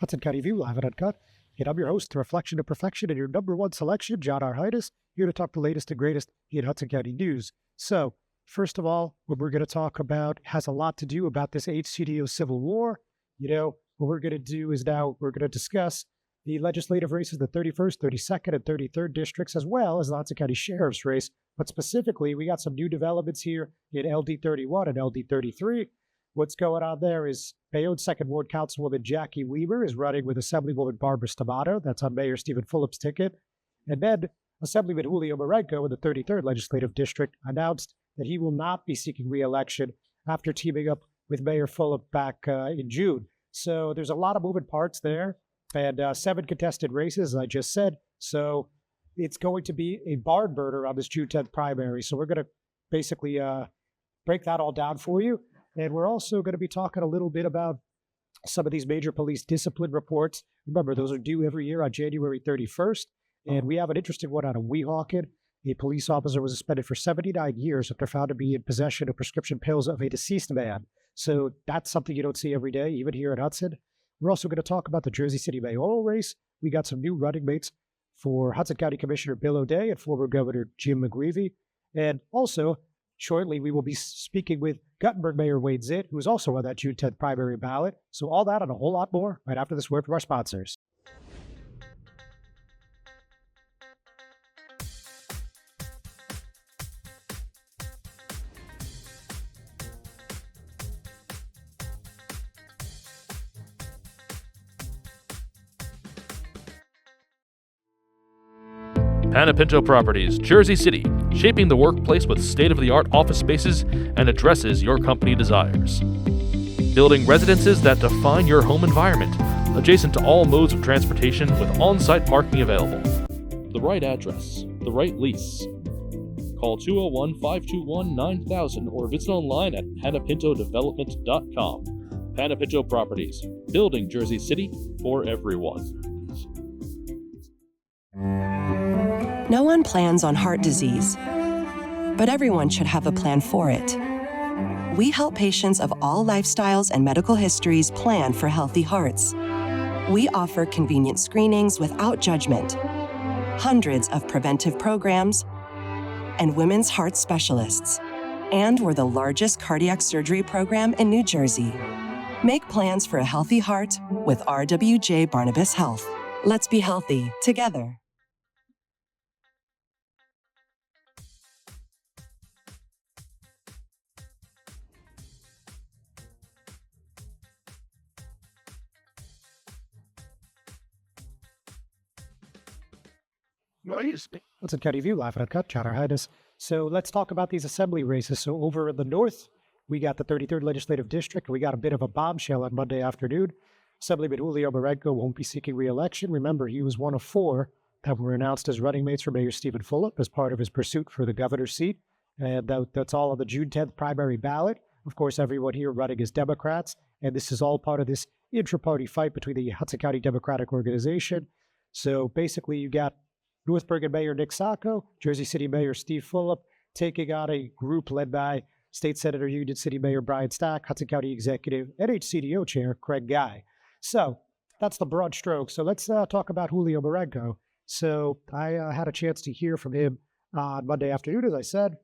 Hudson County View, live and uncut. And I'm your host, Reflection of Perfection, and your number one selection, John R. Heinis, here to talk the latest and greatest in Hudson County news. So, first of all, what we're going to talk about has a lot to do about this HCDO civil war. What we're going to do is now we're going to discuss the legislative races, the 31st, 32nd, and 33rd districts, as well as the Hudson County Sheriff's race. But specifically, we got some new developments here in LD 31 and LD 33. What's going on there is Bayonne's 2nd Ward Councilwoman Jackie Weaver is running with Assemblywoman Barbara Stamato. That's on Mayor Stephen Fulop's ticket. And then Assemblyman Julio Marenco in the 33rd Legislative District announced that he will not be seeking re-election after teaming up with Mayor Fulop back in June. So there's a lot of moving parts there, and 7 contested races, as I just said. So it's going to be a barn burner on this June 10th primary. So we're going to basically break that all down for you. And we're also going to be talking a little bit about some of these major police discipline reports. Remember, those are due every year on January 31st. And we have an interesting one out of Weehawken. A police officer was suspended for 79 years after found to be in possession of prescription pills of a deceased man. So that's something you don't see every day, even here in Hudson. We're also going to talk about the Jersey City mayoral race. We got some new running mates for Hudson County Commissioner Bill O'Day and former Governor Jim McGreevey. And also, shortly, we will be speaking with Guttenberg Mayor Wayne Zitt, who is also on that June 10th primary ballot. So all that and a whole lot more right after this word from our sponsors. Panapinto Properties, Jersey City, shaping the workplace with state-of-the-art office spaces and addresses your company desires. Building residences that define your home environment, adjacent to all modes of transportation with on-site parking available. The right address, the right lease. Call 201-521-9000 or visit online at panapintodevelopment.com. Panapinto Properties, building Jersey City for everyone. No one plans on heart disease, but everyone should have a plan for it. We help patients of all lifestyles and medical histories plan for healthy hearts. We offer convenient screenings without judgment, hundreds of preventive programs, and women's heart specialists. And we're the largest cardiac surgery program in New Jersey. Make plans for a healthy heart with RWJ Barnabas Health. Let's be healthy together. Hudson County View, live and uncut, John R. Heinis. So let's talk about these assembly races. So over in the north, we got the 33rd Legislative District. We got a bit of a bombshell on Monday afternoon. Assemblyman Julio Marenco won't be seeking re-election. Remember, he was one of 4 that were announced as running mates for Mayor Stephen Fulop as part of his pursuit for the governor's seat. And that's all on the June 10th primary ballot. Of course, everyone here running is Democrats. And this is all part of this intra-party fight between the Hudson County Democratic Organization. So basically, you got North Bergen Mayor Nick Sacco, Jersey City Mayor Steve Fulop, taking on a group led by State Senator Union City Mayor Brian Stack, Hudson County Executive, NHCDO Chair Craig Guy. So that's the broad strokes. So let's talk about Julio Marenco. So I had a chance to hear from him on Monday afternoon, as I said.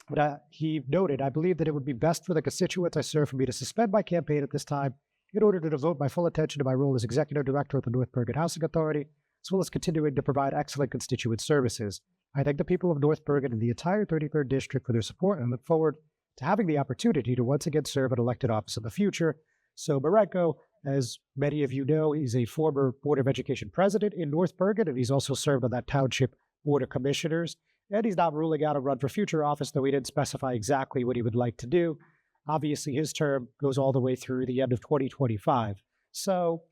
But he noted, I believe that it would be best for the constituents I serve for me to suspend my campaign at this time in order to devote my full attention to my role as Executive Director of the North Bergen Housing Authority, as well as continuing to provide excellent constituent services. I thank the people of North Bergen and the entire 33rd District for their support and look forward to having the opportunity to once again serve an elected office in the future. So Marenco, as many of you know, is a former Board of Education president in North Bergen, and he's also served on that Township Board of Commissioners. And he's not ruling out a run for future office, though he didn't specify exactly what he would like to do. Obviously, his term goes all the way through the end of 2025. So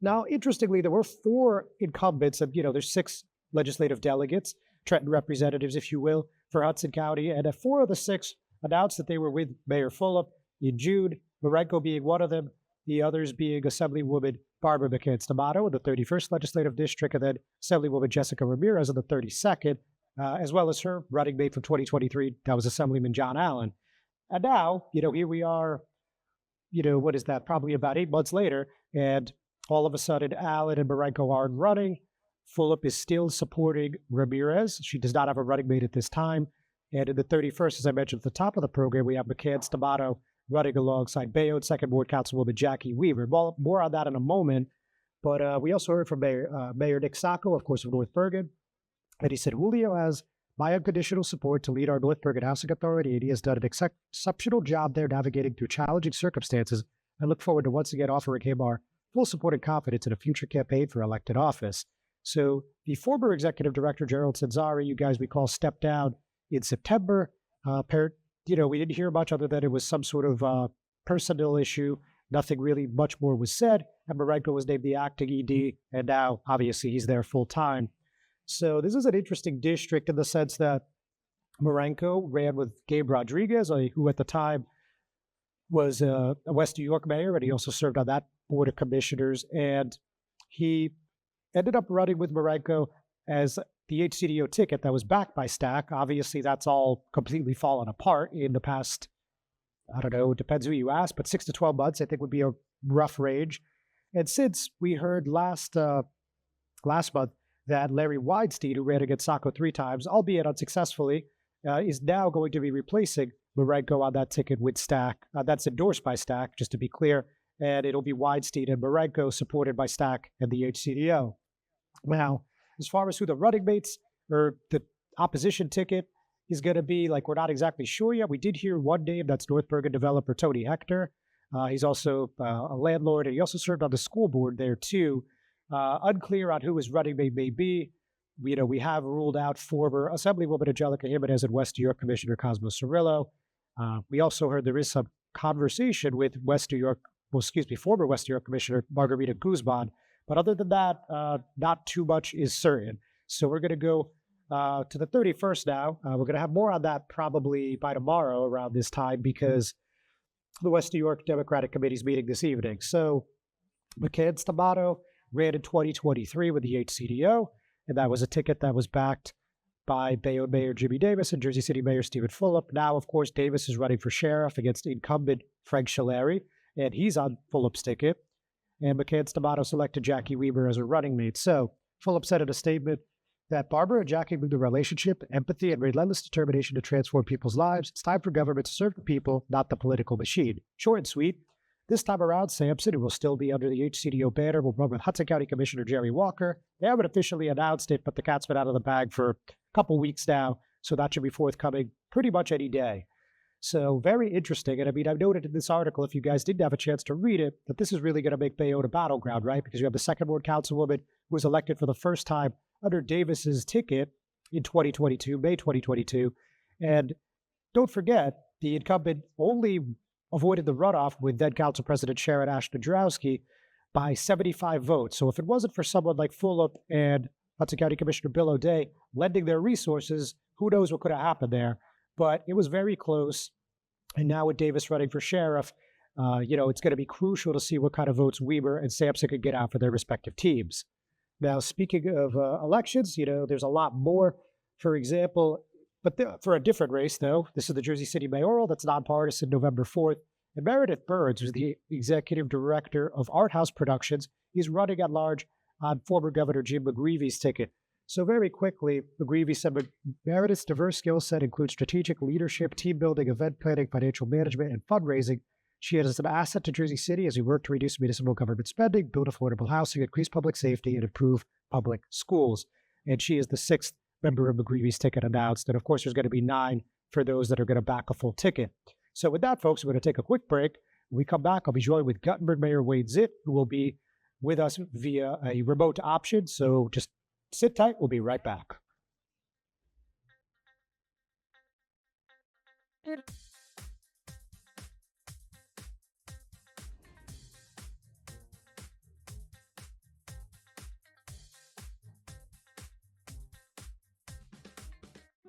now, interestingly, there were 4 incumbents, and there's 6 legislative delegates, Trenton representatives, if you will, for Hudson County, and 4 of the 6 announced that they were with Mayor Fulop in June, Marenco being one of them, the others being Assemblywoman Barbara McCann-Stamato in the 31st Legislative District, and then Assemblywoman Jessica Ramirez in the 32nd, as well as her running mate from 2023, that was Assemblyman John Allen. And now, here we are, what is that, probably about 8 months later, and All of a sudden, Allen and Marenko aren't running. Fulop is still supporting Ramirez. She does not have a running mate at this time. And in the 31st, as I mentioned at the top of the program, we have McCann Stamato running alongside Bayonne, Second Ward Councilwoman Jackie Weaver. More on that in a moment. But we also heard from Mayor Nick Sacco, of course, of North Bergen. And he said, Julio has my unconditional support to lead our North Bergen Housing Authority, and he has done an exceptional job there navigating through challenging circumstances. I look forward to once again offering him our full support and confidence in a future campaign for elected office. So the former executive director, Gerald Sanzari, you guys recall, stepped down in September. We didn't hear much other than it was some sort of personnel issue. Nothing really much more was said. And Marenko was named the acting ED, and now, obviously, he's there full time. So this is an interesting district in the sense that Marenko ran with Gabe Rodriguez, who at the time was a West New York mayor, and he also served on that board of commissioners. And he ended up running with Marenko as the HCDO ticket that was backed by Stack. Obviously, that's all completely fallen apart in the past, I don't know, it depends who you ask, but 6 to 12 months, I think, would be a rough range. And since we heard last month that Larry Weinstein, who ran against Sacco 3 times, albeit unsuccessfully, is now going to be replacing Marenko on that ticket with Stack. That's endorsed by Stack, just to be clear. And it'll be Weinstein and Marenko, supported by Stack and the HCDO. Now, as far as who the running mates or the opposition ticket is going to be, we're not exactly sure yet. We did hear one name, that's North Bergen developer Tony Hector. He's also a landlord, and he also served on the school board there, too. Unclear on who his running mate may be. We have ruled out former Assemblywoman Angelica Jimenez and West New York Commissioner Cosmo Cirillo. We also heard there is some conversation with former West New York Commissioner Margarita Guzman. But other than that, not too much is certain. So we're going to go to the 31st now. We're going to have more on that probably by tomorrow around this time, because the West New York Democratic Committee is meeting this evening. So McCann Stamato ran in 2023 with the HCDO, and that was a ticket that was backed by Bayonne Mayor Jimmy Davis and Jersey City Mayor Stephen Fulop. Now, of course, Davis is running for sheriff against incumbent Frank Scileri, and he's on Fulop's ticket. And McCann Stamato selected Jackie Weaver as a running mate. So Fulop said in a statement that Barbara and Jackie bring the relationship, empathy, and relentless determination to transform people's lives. It's time for government to serve the people, not the political machine. Short and sweet. This time around, Sampson, who will still be under the HCDO banner, will run with Hudson County Commissioner Jerry Walker. They haven't officially announced it, but the cat's been out of the bag for a couple weeks now, so that should be forthcoming pretty much any day. So very interesting. And I noted in this article, if you guys didn't have a chance to read it, that this is really going to make Bayonne a battleground, right? Because you have the Second Ward Councilwoman who was elected for the first time under Davis's ticket in May 2022. And don't forget, the incumbent only avoided the runoff with then Council President Sharon Ashdodrowski by 75 votes. So if it wasn't for someone like Fulop and Hudson County Commissioner Bill O'Day lending their resources, who knows what could have happened there. But it was very close. And now with Davis running for sheriff, it's going to be crucial to see what kind of votes Weaver and Sampson could get out for their respective teams. Now, speaking of elections, there's a lot more. For example, for a different race, though, this is the Jersey City mayoral. That's nonpartisan, November 4th. And Meredith Burns, who's the executive director of Art House Productions, he's running at large on former Governor Jim McGreevy's ticket. So very quickly, McGreevy said Meredith's diverse skill set includes strategic leadership, team building, event planning, financial management, and fundraising. She is an asset to Jersey City as we work to reduce municipal government spending, build affordable housing, increase public safety, and improve public schools. And she is the 6th member of McGreevy's ticket announced. And of course, there's going to be 9 for those that are going to back a full ticket. So with that, folks, we're going to take a quick break. When we come back, I'll be joined with Guttenberg Mayor Wade Zitt, who will be with us via a remote option. So just sit tight. We'll be right back.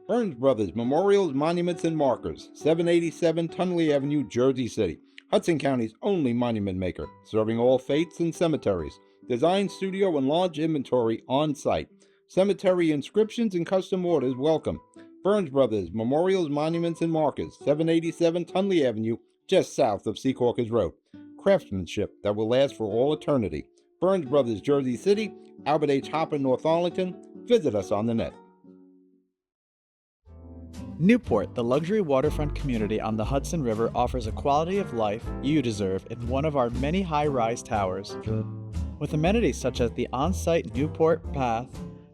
Burns Brothers Memorials, Monuments, and Markers, 787 Tunley Avenue, Jersey City. Hudson County's only monument maker, serving all faiths and cemeteries. Design studio and large inventory on site. Cemetery inscriptions and custom orders welcome. Burns Brothers Memorials, Monuments, and Markers, 787 Tunley Avenue, just south of Secaucus Road. Craftsmanship that will last for all eternity. Burns Brothers, Jersey City, Albert H. Hopper, North Arlington. Visit us on the net. Newport, the luxury waterfront community on the Hudson River, offers a quality of life you deserve in one of our many high-rise towers. With amenities such as the on-site Newport Path,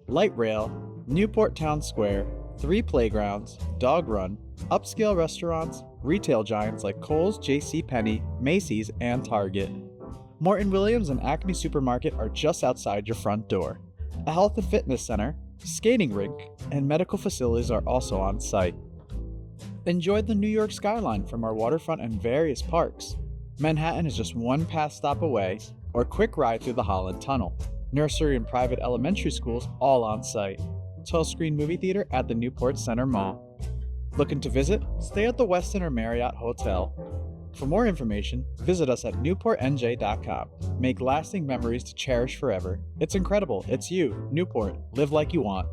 light rail, Newport Town Square, 3 playgrounds, dog run, upscale restaurants, retail giants like Kohl's, JCPenney, Macy's, and Target. Morton Williams and Acme Supermarket are just outside your front door. A health and fitness center, skating rink, and medical facilities are also on site. Enjoy the New York skyline from our waterfront and various parks. Manhattan is just one pass stop away, or quick ride through the Holland Tunnel. Nursery and private elementary schools all on site. 12-screen movie theater at the Newport Center Mall. Looking to visit? Stay at the Westin or Marriott Hotel. For more information, visit us at newportnj.com. Make lasting memories to cherish forever. It's incredible. It's you, Newport. Live like you want.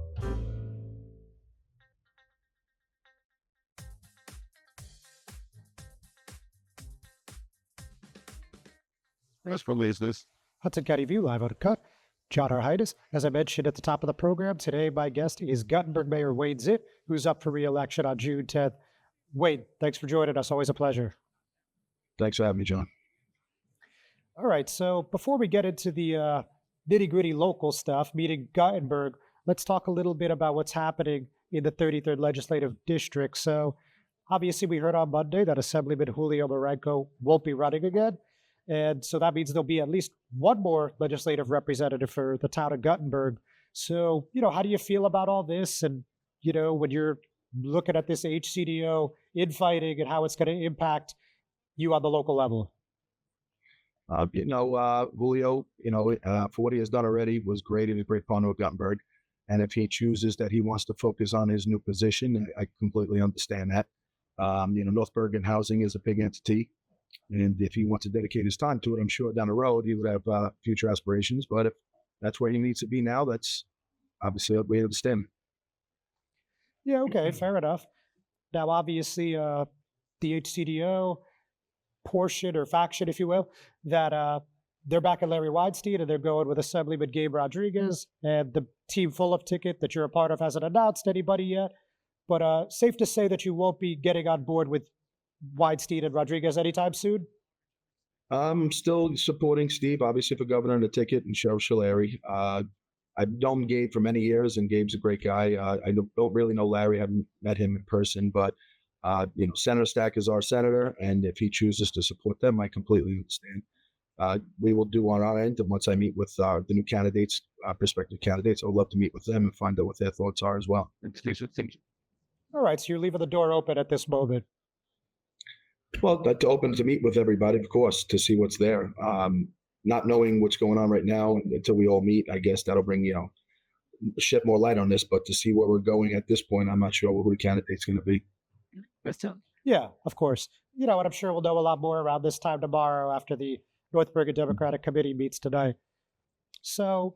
Press releases. Hudson County View live out of cut. Chowder Heinis. As I mentioned at the top of the program, today my guest is Guttenberg Mayor Wade Zitt, who's up for re-election on June 10th. Wade, thanks for joining us. Always a pleasure. Thanks for having me, John. All right, so before we get into the nitty-gritty local stuff, meeting Guttenberg, let's talk a little bit about what's happening in the 33rd Legislative District. So obviously we heard on Monday that Assemblyman Julio Marenco won't be running again. And so that means there'll be at least one more legislative representative for the town of Guttenberg. So, how do you feel about all this? And, when you're looking at this HCDO infighting and how it's going to impact you on the local level? Julio, for what he has done already was great. He's a great partner with Guttenberg. And if he chooses that he wants to focus on his new position, I completely understand that. North Bergen Housing is a big entity. And if he wants to dedicate his time to it, I'm sure down the road he would have future aspirations. But if that's where he needs to be now, that's obviously a way to stem. Yeah, okay, fair enough. Now, obviously, the HCDO portion or faction, if you will, that they're back at Larry Weinstein and they're going with Assemblyman Gabe Rodriguez. And the Team Full Up ticket that you're a part of hasn't announced anybody yet. But safe to say that you won't be getting on board with Weinstein and Rodriguez anytime soon? I'm still supporting Steve, obviously, for governor on the ticket, and Sheriff Shalary. I've known Gabe for many years, and Gabe's a great guy. I don't really know Larry. I haven't met him in person, but Senator Stack is our senator, and if he chooses to support them, I completely understand. We will do on our end, and once I meet with the new candidates, prospective candidates, I'd love to meet with them and find out what their thoughts are as well. All right, so you're leaving the door open at this moment. Well, that's open to meet with everybody, of course, to see what's there. Not knowing what's going on right now until we all meet, I guess that'll bring, shed more light on this. But to see where we're going at this point, I'm not sure who the candidate's going to be. Yeah, of course. And I'm sure we'll know a lot more around this time tomorrow after the North Bergen Democratic Committee meets tonight. So,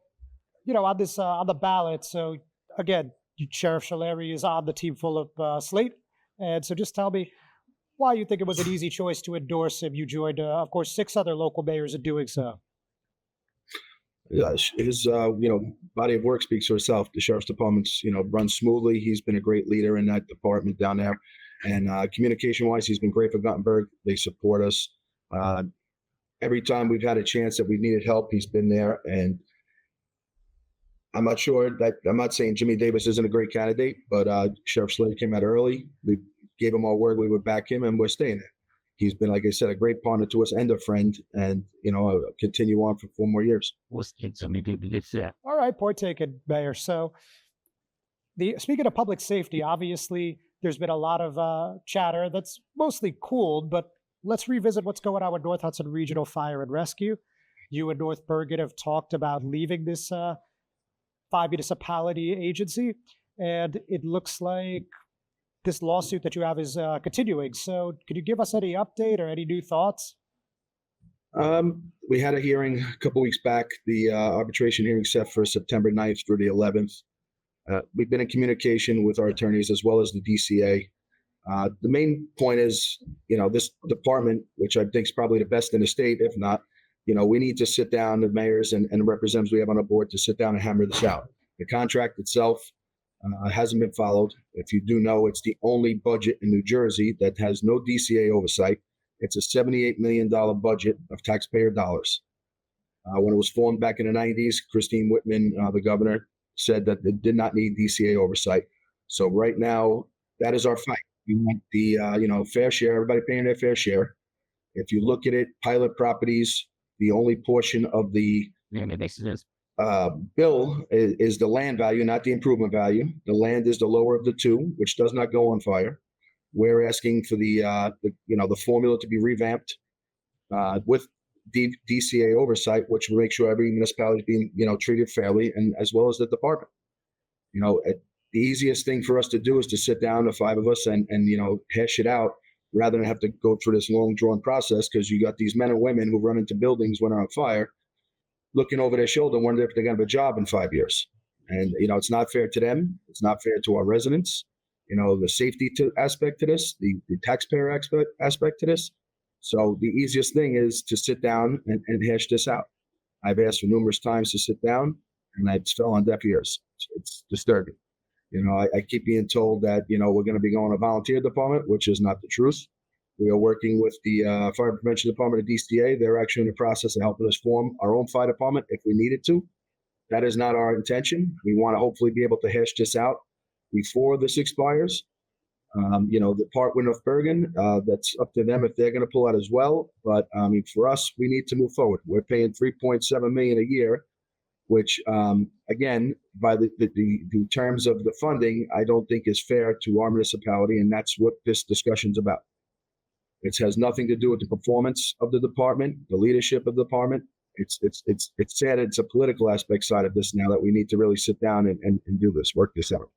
on this on the ballot. So again, Sheriff Shalary is on the Team Full Up slate, and so just tell me why you think it was an easy choice to endorse him. You joined, of course, 6 other local mayors in doing so. Yeah, his body of work speaks for itself. The sheriff's department's runs smoothly. He's been a great leader in that department down there, and communication-wise, he's been great for Guttenberg. They support us. Every time we've had a chance that we've needed help, he's been there. And I'm not saying Jimmy Davis isn't a great candidate, but Sheriff Slater came out early. We gave him our word we would back him, and we're staying there. He's been, like I said, a great partner to us and a friend, and I'll continue on for 4 more years. All right, point taken, Mayor. So, speaking of public safety, obviously there's been a lot of chatter that's mostly cooled, but let's revisit what's going on with North Hudson Regional Fire and Rescue. You and North Bergen have talked about leaving this 5-municipality agency, and it looks like this lawsuit that you have is continuing. So could you give us any update or any new thoughts? We had a hearing a couple weeks back, the arbitration hearing set for September 9th through the 11th. We've been in communication with our attorneys as well as the DCA. The main point is, this department, which I think is probably the best in the state, if not, we need to sit down, the mayors and representatives we have on our board, to sit down and hammer this out. The contract itself hasn't been followed. If you do know, it's the only budget in New Jersey that has no DCA oversight. It's a $78 million budget of taxpayer dollars. When it was formed back in the 90s, Christine Whitman, the governor, said that it did not need DCA oversight. So right now, that is our fight. We want the fair share, everybody paying their fair share. If you look at it, pilot properties, the only portion of the bill is the land value, not the improvement value. The land is the lower of the two, which does not go on fire. We're asking for the formula to be revamped with DCA oversight, which will make sure every municipality is being treated fairly, and as well as the department. The easiest thing for us to do is to sit down, the five of us, and hash it out, rather than have to go through this long drawn process, because you got these men and women who run into buildings when they're on fire, looking over their shoulder, wondering if they're going to have a job in 5 years. And it's not fair to them. It's not fair to our residents. The safety aspect to this, the taxpayer aspect to this. So the easiest thing is to sit down and hash this out. I've asked for numerous times to sit down, and I fell on deaf ears. It's disturbing. I keep being told that, we're going to be going to volunteer department, which is not the truth. We are working with the Fire Prevention Department of DCA. They're actually in the process of helping us form our own fire department if we needed to. That is not our intention. We want to hopefully be able to hash this out before this expires. The part with North Bergen, that's up to them if they're going to pull out as well. But for us, we need to move forward. We're paying $3.7 million a year, which again, by the terms of the funding, I don't think is fair to our municipality, and that's what this discussion's about. It has nothing to do with the performance of the department, the leadership of the department. It's sad. It's a political aspect side of this now that we need to really sit down and do this, work this out.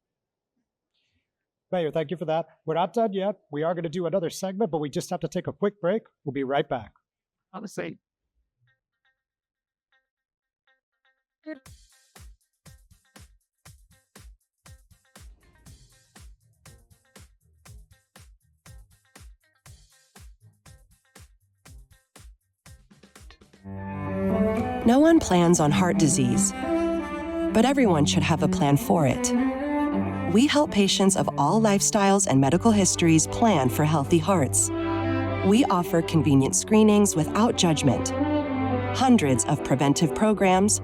Mayor, thank you for that. We're not done yet. We are going to do another segment, but we just have to take a quick break. We'll be right back. Honestly. No one plans on heart disease, but everyone should have a plan for it. We help patients of all lifestyles and medical histories plan for healthy hearts. We offer convenient screenings without judgment, hundreds of preventive programs,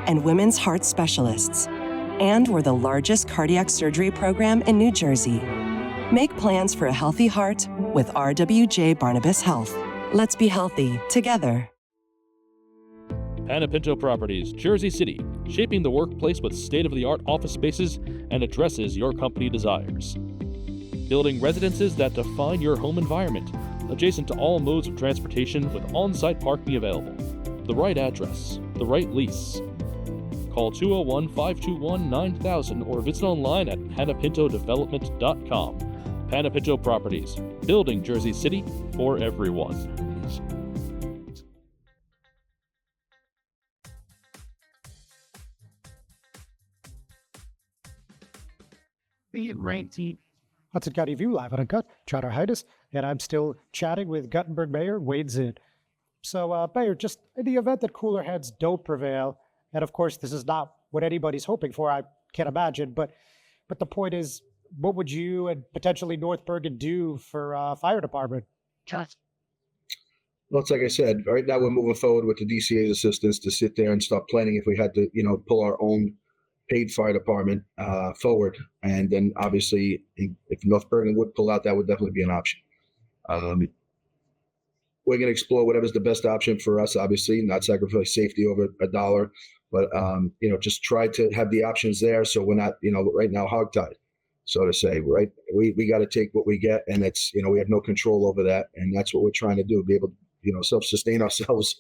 and women's heart specialists. And we're the largest cardiac surgery program in New Jersey. Make plans for a healthy heart with RWJ Barnabas Health. Let's be healthy together. Panepinto Properties, Jersey City, shaping the workplace with state-of-the-art office spaces and addresses your company desires. Building residences that define your home environment, adjacent to all modes of transportation with on-site parking available. The right address, the right lease. Call 201-521-9000 or visit online at panepintodevelopment.com. Panepinto Properties, building Jersey City for everyone. Hudson County View, live and uncut. Charter Heinis, and I'm still chatting with Guttenberg Mayor Wade Zitt. So, Mayor, just in the event that cooler heads don't prevail, and of course this is not what anybody's hoping for, I can't imagine, but the point is, what would you and potentially North Bergen do for fire department? Well, it's like I said, right now we're moving forward with the DCA's assistance to sit there and start planning if we had to, pull our own paid fire department forward. And then obviously, if North Bergen would pull out, that would definitely be an option. We're going to explore whatever's the best option for us, obviously, not sacrifice safety over a dollar, but, just try to have the options there so we're not, right now hogtied, so to say, right? We got to take what we get, and it's, we have no control over that. And that's what we're trying to do, be able to, self-sustain ourselves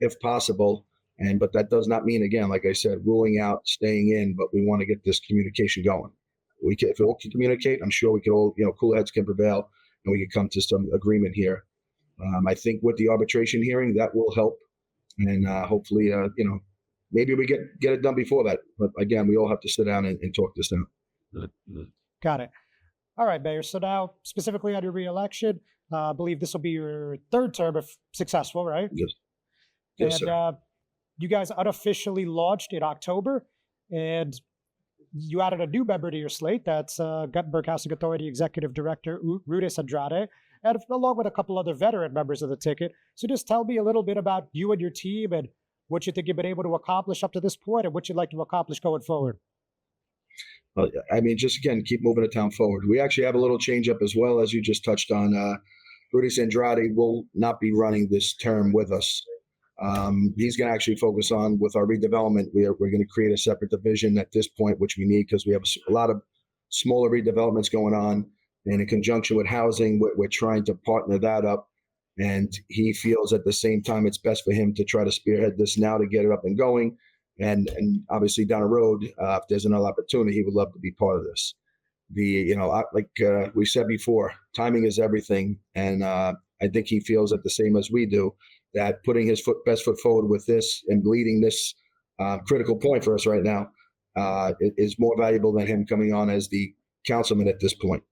if possible. But that does not mean, again, like I said, ruling out staying in, but we want to get this communication going. If we all can communicate, I'm sure we can all, cool heads can prevail, and we can come to some agreement here. I think with the arbitration hearing, that will help. And hopefully, maybe we get it done before that. But again, we all have to sit down and talk this out. Got it. All right, Mayor. So now, specifically on your reelection, I believe this will be your third term if successful, right? Yes. Yes, And sir. you guys unofficially launched in October, and you added a new member to your slate. That's Guttenberg Housing Authority Executive Director Rudis Andrade, and along with a couple other veteran members of the ticket. So just tell me a little bit about you and your team and what you think you've been able to accomplish up to this point and what you'd like to accomplish going forward. I mean, just again, keep moving the town forward. We actually have a little change up as well, as you just touched on. Rudy Andrade will not be running this term with us. He's going to actually focus on with our redevelopment. We're going to create a separate division at this point, which we need because we have a lot of smaller redevelopments going on. And in conjunction with housing, we're trying to partner that up. And he feels at the same time it's best for him to try to spearhead this now to get it up and going. And obviously down the road, if there's another opportunity, he would love to be part of this. Like we said before, timing is everything. And I think he feels that the same as we do, that putting his best foot forward with this and leading this critical point for us right now is more valuable than him coming on as the councilman at this point.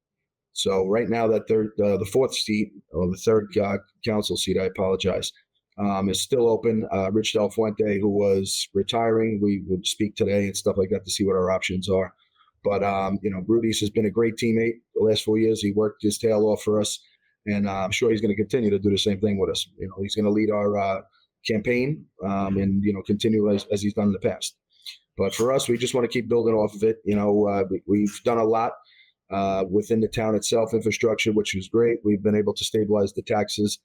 So right now that the fourth seat, or the third council seat, I apologize, is still open. Rich Del Fuente, who was retiring, we would speak today and stuff like that to see what our options are. But, Rudy's has been a great teammate the last 4 years. He worked his tail off for us, and I'm sure he's going to continue to do the same thing with us. He's going to lead our campaign and, continue as he's done in the past. But for us, we just want to keep building off of it. We've done a lot within the town itself, infrastructure, which was great. We've been able to stabilize the taxes.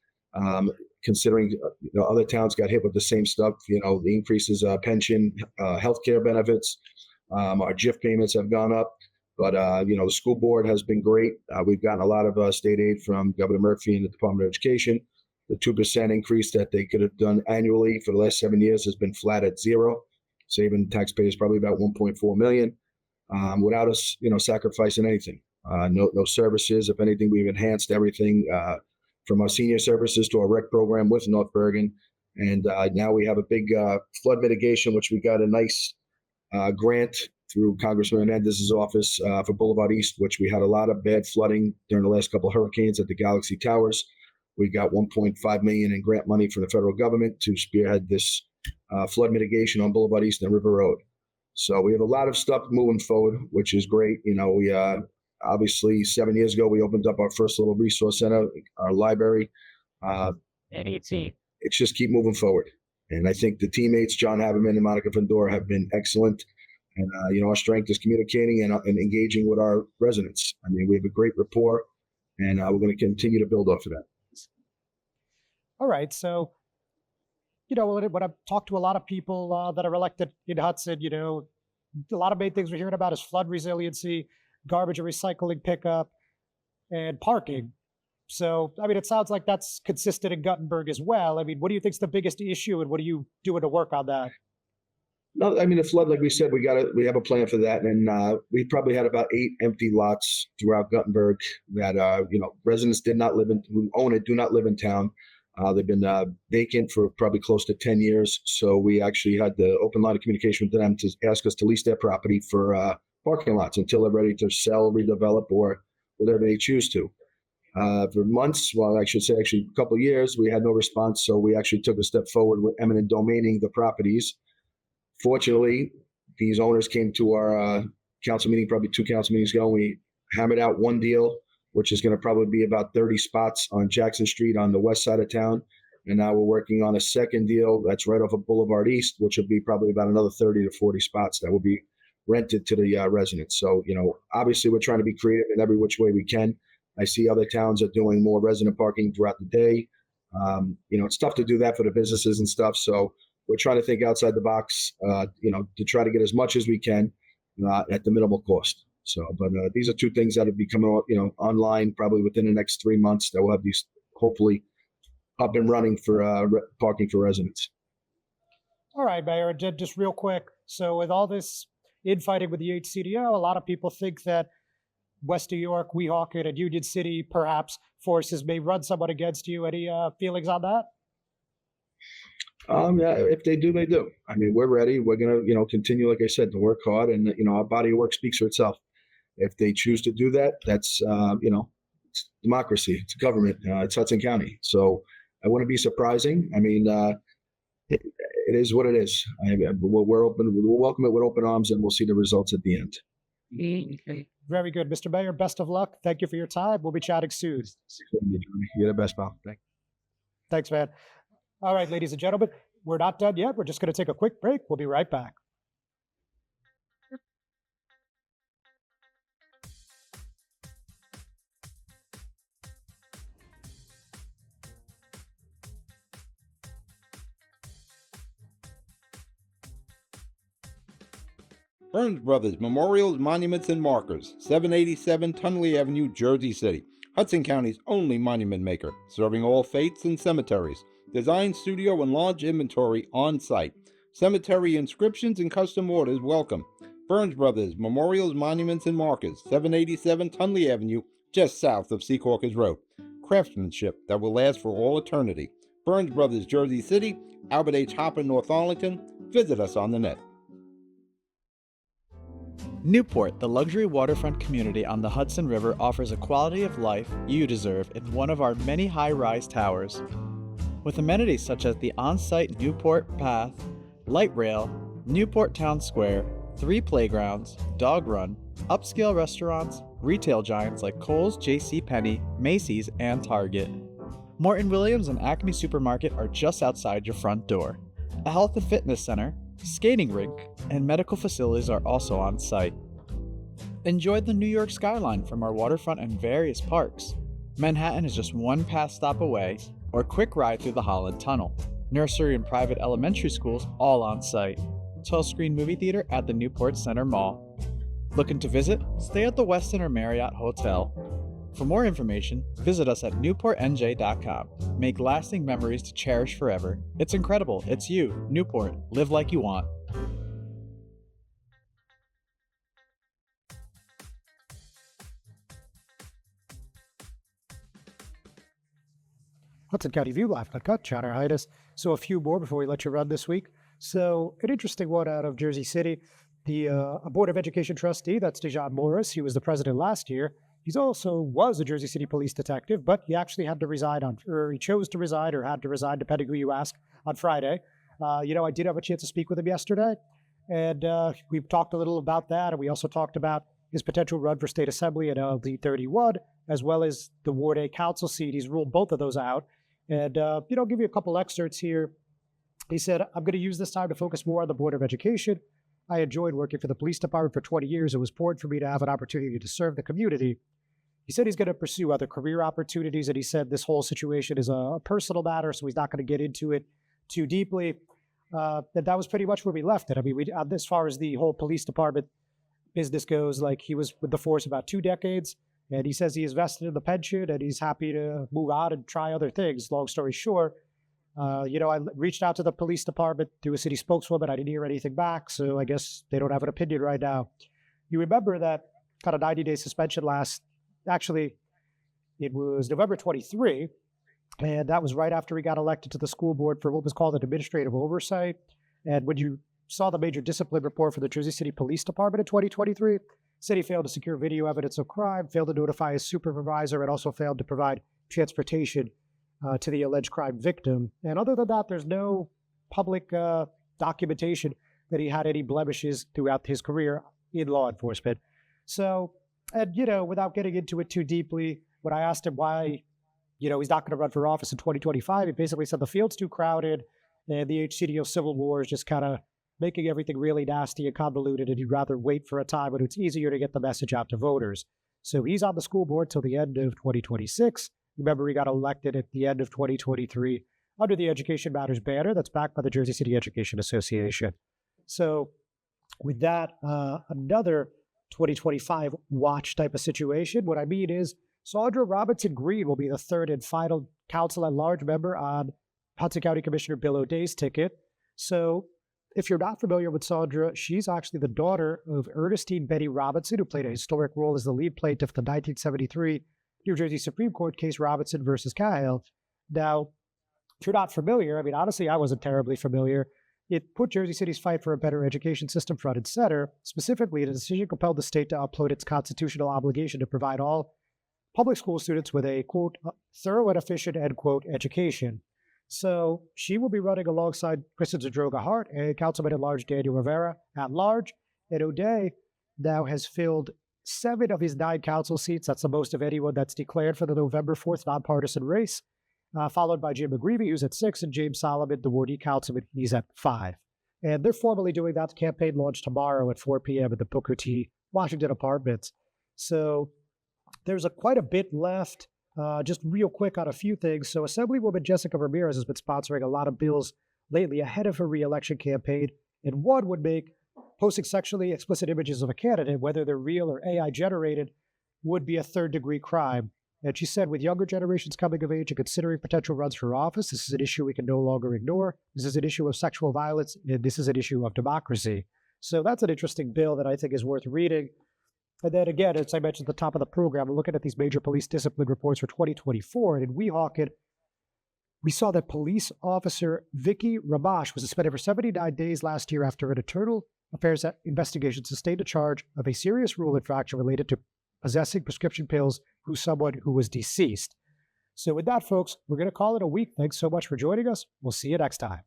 Considering other towns got hit with the same stuff, the increases, pension, healthcare benefits, our GIF payments have gone up, but the school board has been great. We've gotten a lot of state aid from Governor Murphy and the Department of Education. The 2% increase that they could have done annually for the last 7 years has been flat at zero, saving taxpayers probably about $1.4 million without us, sacrificing anything. No services. If anything, we've enhanced everything. From our senior services to our rec program with North Bergen. And now we have a big flood mitigation, which we got a nice grant through Congressman Menendez's office for Boulevard East, which we had a lot of bad flooding during the last couple of hurricanes at the Galaxy Towers. We got $1.5 million in grant money from the federal government to spearhead this flood mitigation on Boulevard East and River Road. So we have a lot of stuff moving forward, which is great. We obviously 7 years ago, we opened up our first little resource center, our library. It's just keep moving forward. And I think the teammates, John Haberman and Monica Fandora, have been excellent. And, our strength is communicating and engaging with our residents. I mean, we have a great rapport, and we're going to continue to build off of that. All right. So, when I've talked to a lot of people that are elected in Hudson, a lot of main things we're hearing about is flood resiliency, garbage and recycling pickup, and parking. So, it sounds like that's consistent in Guttenberg as well. What do you think is the biggest issue, and what are you doing to work on that? No, the flood, like we said, we have a plan for that, and we probably had about 8 empty lots throughout Guttenberg that residents who own it do not live in town. They've been vacant for probably close to 10 years. So we actually had the open line of communication with them to ask us to lease their property for parking lots until they're ready to sell, redevelop, or whatever they choose to. For months, I should say actually a couple of years, we had no response. So we actually took a step forward with eminent domaining the properties. Fortunately, these owners came to our council meeting, probably 2 council meetings ago. We hammered out one deal, which is going to probably be about 30 spots on Jackson Street on the west side of town. And now we're working on a second deal that's right off of Boulevard East, which will be probably about another 30 to 40 spots that will be rented to the residents. So, obviously we're trying to be creative in every which way we can. I see other towns are doing more resident parking throughout the day. It's tough to do that for the businesses and stuff. So we're trying to think outside the box, to try to get as much as we can at the minimal cost. So, but these are 2 things that will be coming, online probably within the next 3 months that will have these hopefully up and running for parking for residents. All right, Mayor, just real quick. So with all this infighting with the HCDO, a lot of people think that West New York, Weehawken, and Union City, perhaps, forces may run somewhat against you. Any feelings on that? Yeah, if they do, they do. We're ready. We're going to, continue, like I said, to work hard, and, our body of work speaks for itself. If they choose to do that, that's, it's democracy. It's government. It's Hudson County. So I wouldn't be surprising. it is what it is. We're open. We'll welcome it with open arms, and we'll see the results at the end. Very good, Mr. Mayor. Best of luck. Thank you for your time. We'll be chatting soon. You're the best, pal. Thanks, man. All right, ladies and gentlemen, we're not done yet. We're just going to take a quick break. We'll be right back. Burns Brothers Memorials, Monuments, and Markers, 787 Tunley Avenue, Jersey City. Hudson County's only monument maker, serving all faiths and cemeteries. Design studio and large inventory on site. Cemetery inscriptions and custom orders welcome. Burns Brothers Memorials, Monuments, and Markers, 787 Tunley Avenue, just south of Secaucus Road. Craftsmanship that will last for all eternity. Burns Brothers, Jersey City, Albert H. Hopper, North Arlington. Visit us on the net. Newport, the luxury waterfront community on the Hudson River, offers a quality of life you deserve in one of our many high-rise towers. With amenities such as the on-site Newport Path, light rail, Newport Town Square, 3 playgrounds, dog run, upscale restaurants, retail giants like Kohl's, JCPenney, Macy's, and Target. Morton Williams and Acme Supermarket are just outside your front door. A health and fitness center, skating rink, and medical facilities are also on site. Enjoy the New York skyline from our waterfront and various parks. Manhattan is just one pass stop away, or quick ride through the Holland Tunnel. Nursery and private elementary schools all on site. 12-screen movie theater at the Newport Center Mall. Looking to visit? Stay at the Westin or Marriott Hotel. For more information, visit us at newportnj.com. Make lasting memories to cherish forever. It's incredible. It's you, Newport. Live like you want. Hudson County View, live cut, Chatter Heinis. So a few more before we let you run this week. So an interesting one out of Jersey City. The Board of Education trustee, that's Dejan Morris. He was the president last year. He also was a Jersey City police detective, but he actually had to resign or he chose to resign or had to resign, depending who you ask, on Friday. I did have a chance to speak with him yesterday, and we talked a little about that, and we also talked about his potential run for state assembly at LD 31, as well as the Ward A council seat. He's ruled both of those out. And, I'll give you a couple excerpts here. He said, I'm going to use this time to focus more on the Board of Education. I enjoyed working for the police department for 20 years. It was important for me to have an opportunity to serve the community. He said he's going to pursue other career opportunities, and he said this whole situation is a personal matter, so he's not going to get into it too deeply. That was pretty much where we left it. I mean, as far as the whole police department business goes, like he was with the force about 2 decades, and he says he is vested in the pension, and he's happy to move out and try other things. Long story short, I reached out to the police department through a city spokeswoman. I didn't hear anything back, so I guess they don't have an opinion right now. You remember that kind of 90-day suspension actually, it was November 23, and that was right after he got elected to the school board for what was called an administrative oversight. And when you saw the major discipline report for the Jersey City Police Department in 2023, said he failed to secure video evidence of crime, failed to notify his supervisor, and also failed to provide transportation to the alleged crime victim. And other than that, there's no public documentation that he had any blemishes throughout his career in law enforcement. So, and, without getting into it too deeply, when I asked him why, he's not going to run for office in 2025, he basically said the field's too crowded and the HCDO civil war is just kind of making everything really nasty and convoluted, and he'd rather wait for a time when it's easier to get the message out to voters. So he's on the school board till the end of 2026. Remember, he got elected at the end of 2023 under the Education Matters banner that's backed by the Jersey City Education Association. So with that, another 2025 watch type of situation. What I mean is Sandra Robinson Green will be the third and final council at large member on Hudson County Commissioner Bill O'Day's ticket. So if you're not familiar with Sandra, she's actually the daughter of Ernestine Betty Robinson, who played a historic role as the lead plaintiff in the 1973 New Jersey Supreme Court case Robinson versus Cahill. Now, if you're not familiar, I mean, honestly, I wasn't terribly familiar. It put Jersey City's fight for a better education system front and center. Specifically, the decision compelled the state to uphold its constitutional obligation to provide all public school students with a, quote, thorough and efficient, end quote, education. So she will be running alongside Kristen Zadroga Hart and Councilman at Large Daniel Rivera at large. And O'Day now has filled 7 of his 9 council seats. That's the most of anyone that's declared for the November 4th nonpartisan race, followed by Jim McGreevy, who's at 6, and James Solomon, the Ward E councilman, he's at 5. And they're formally doing that campaign launch tomorrow at 4 p.m. at the Booker T. Washington Apartments. So there's quite a bit left. Just real quick on a few things. So Assemblywoman Jessica Ramirez has been sponsoring a lot of bills lately ahead of her re-election campaign, and one would make posting sexually explicit images of a candidate, whether they're real or AI generated, would be a third-degree crime. And she said, with younger generations coming of age and considering potential runs for office, this is an issue we can no longer ignore. This is an issue of sexual violence, and this is an issue of democracy. So that's an interesting bill that I think is worth reading. And then again, as I mentioned at the top of the program, we're looking at these major police discipline reports for 2024. And in Weehawken, we saw that police officer Vicky Rabash was suspended for 79 days last year after an internal affairs investigation sustained a charge of a serious rule infraction related to possessing prescription pills from someone who was deceased. So with that, folks, we're going to call it a week. Thanks so much for joining us. We'll see you next time.